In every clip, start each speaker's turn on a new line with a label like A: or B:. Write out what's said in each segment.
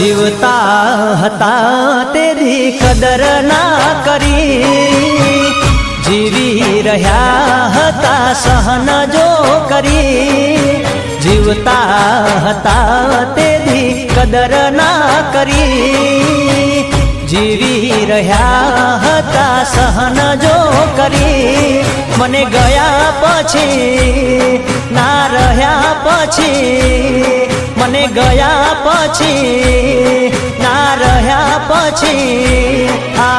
A: जीवता हता तेरी कदर ना करी, जीवी रह्या हता सहन जो करी। जीवता हता तेरी कदर ना करी, जीवी रह्या हता सहन जो करी। मने गया पछी ना रह्या पछी, मने गया पछी ना रह्या पछी। आ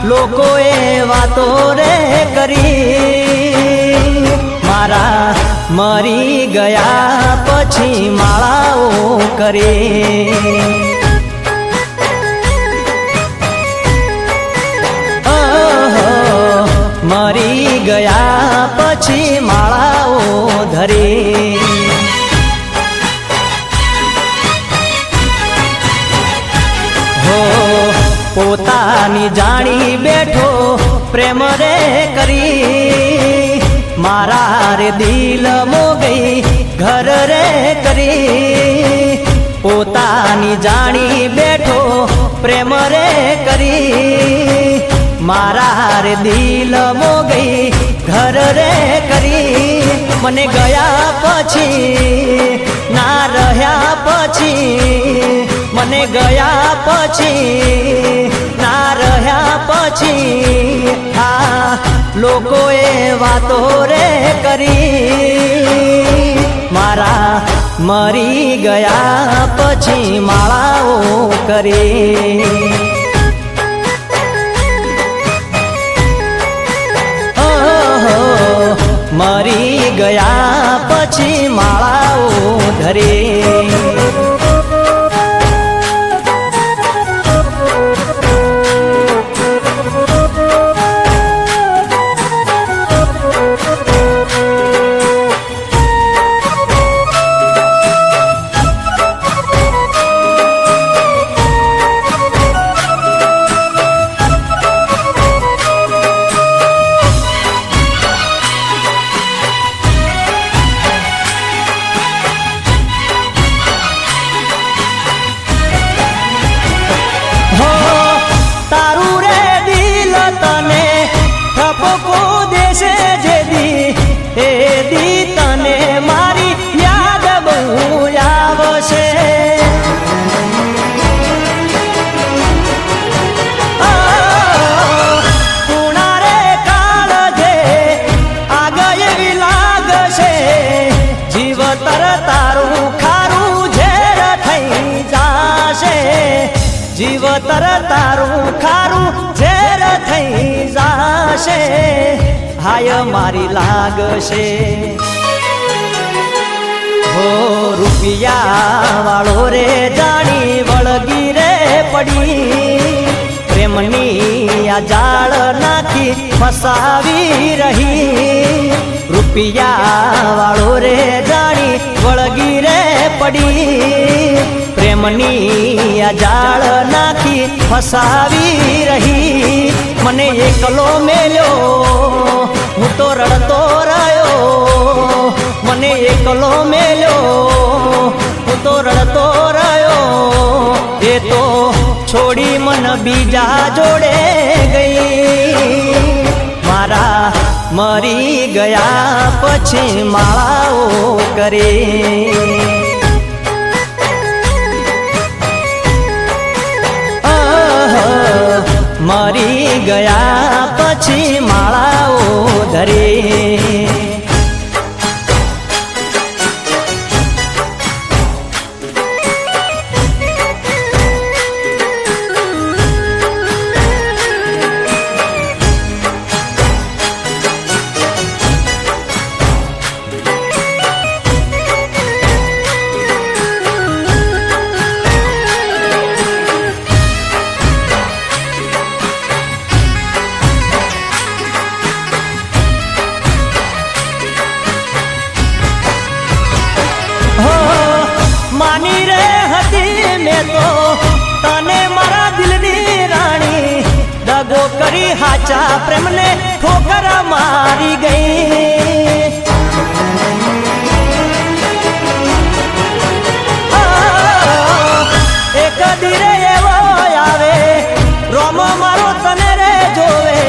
A: लोकोए वातो रे करी, मारा मरी गया पछी माळाओ करे। मरी गया पछी माळाओ धरे। हो पोतानी जाणी बैठो प्रेम रे करी, मारा रे दिल मो गई घर रे करी। पोतानी जाणी बैठो प्रेम रे करी, मारा रे दिल मो गई घर रे करी। मने गया पछी ना रह्या पछी, मने गया पछी ना रह्या पछी। आ लोकोए वातो रे करी, मारा मरी गया पछी माळाओ करे। मरी गया पछी माळाओ धरे। जीवतर तारू खारू झेर थई जाशे, हाय मारी लागशे। हो रुपिया वाळो रे जाणी वळगी रे पड़ी, प्रेमनी आ जाळ नाखी फसावी रही। रुपिया वाळो रे जाणी वळगी रे पड़ी, प्रेमनी आ जाळ नाखी फसावी रही। मने एकलो मेल्यो हूँ तो रड़तो रह्यो, मने एकलो मेल्यो हूँ तो रड़तो रह्यो। ये तो छोड़ी मन बीजा जोड़े गई, मारा मरी गया पछी माळाओ करे। मरी गया पछी माळाओ धरे। करी हाचा प्रेम ने ठोकर मारी गई। एक રોમ મારો તને રે જોવે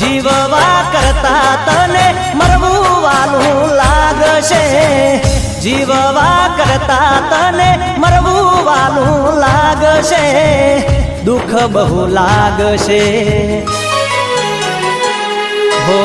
A: જીવવા કરતા તને મરવું વાલું લાગશે જીવવા કરતા તને મરવું વાલું લાગશે દુઃખ બહુ લાગશે હો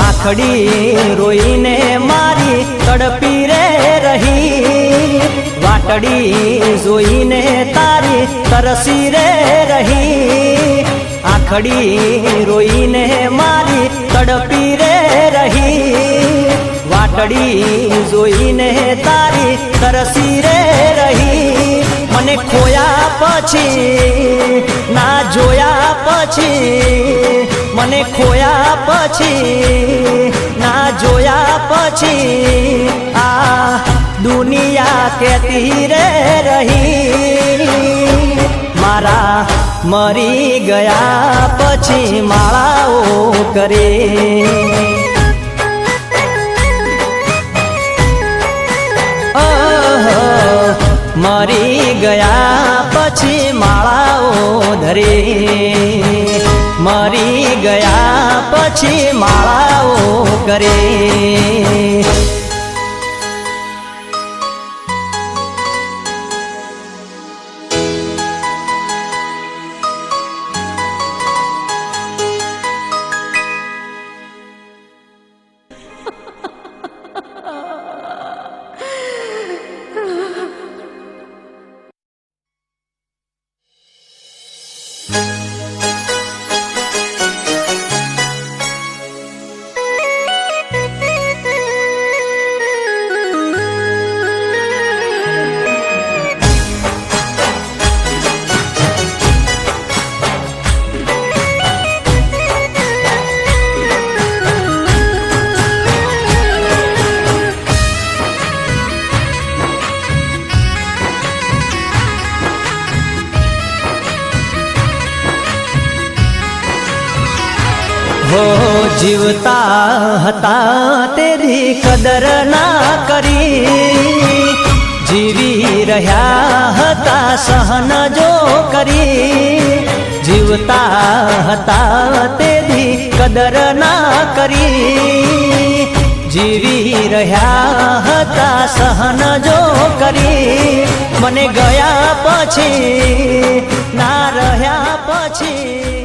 A: આખડી રોઈને મારી તડપી રે રહી વાટડી જોઈને તારી તરસી રે રહી આખડી રોઈને મારી તડપી રે રહી વાટડી જોઈને તારી તરસી રે રહી મને ખોયા પછી ના જોયા પછી મને ખોયા પછી ના જોયા પછી આ દુનિયા કેતી રે રહી મારા મરી ગયા પછી માળાઓ કરે મરી ગયા પછી માળાઓ ધરે મરી ગયા પછી માળાઓ કરે हो जीवता हता तेरी कदर ना કરી જીવી રહ્યા હતા સહન જો કરી જીવતા હતા તેરી કદર ના કરી જીવી રહ્યા હતા સહન જો કરી મને ગયા પછી ના રહ્યા પછી